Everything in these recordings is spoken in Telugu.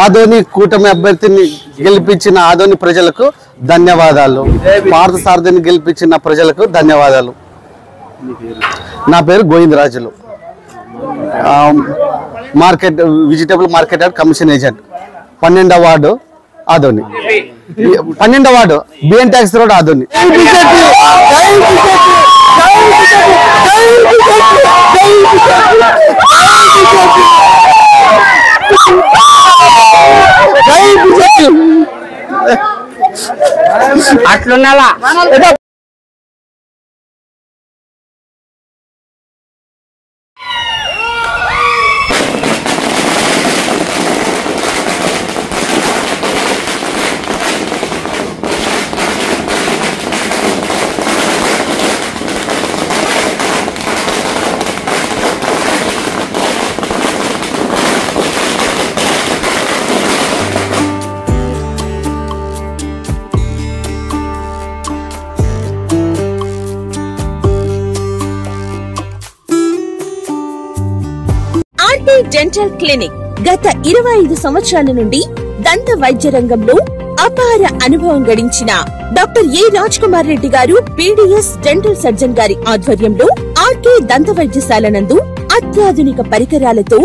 ఆదోని కూటమి అభ్యర్థిని గెలిపించిన ఆదోని ప్రజలకు ధన్యవాదాలు. పార్థ సారథిని గెలిపించిన ప్రజలకు ధన్యవాదాలు. నా పేరు Govindarajulu, market vegetable market yard commission agent, 12వ వార్డు ఆదోని, 12వ ward BN tax road Adoni. అట్లున్నాలా డెంటల్ క్లినిక్ గత 25 సంవత్సరాల నుండి దంత వైద్య రంగంలో అపార అనుభవం గడించిన డాక్టర్ ఏ రాజ్ కుమార్ రెడ్డి గారు పీడీఎస్ డెంటల్ సర్జన్ గారి ఆధ్వర్యంలో ఆర్కే దంత వైద్యశాల నందు అత్యాధునిక పరికరాలతో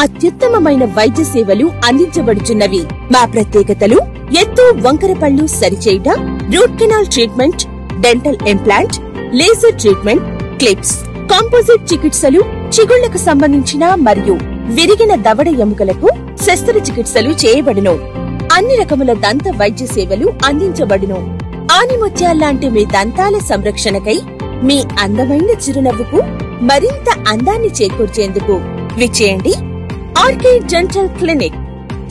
అత్యుత్తమమైన వైద్య సేవలు అందించబడుచున్నవి. మా ప్రత్యేకతలు ఎత్తు వంకర పళ్ళు సరిచేయుట, root canal treatment, dental implant, laser treatment, clips, composite చికిత్సలు, చిగుళ్లకు సంబంధించిన మరియు విరిగిన దవడ ఎముకలకు శస్త్రచికిత్సలు చేయబడును. అన్ని రకముల దంత వైద్య సేవలు అందించబడును. ఆనిముత్యాల్లాంటి మీ దంతాల సంరక్షణకై మీ అందమైన చిరునవ్వుకు మరింత అందాన్ని చేకూర్చేందుకు విచ్చేయండి RK dental clinic,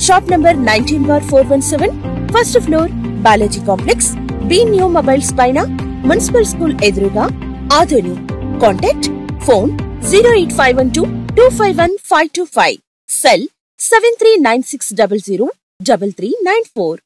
shop number 19/417, first floor, Balaji complex, B new mobiles పైన, మున్సిపల్ స్కూల్ ఎదురుగా, ఆదోని. Contact phone 08512251525, cell 7396003394.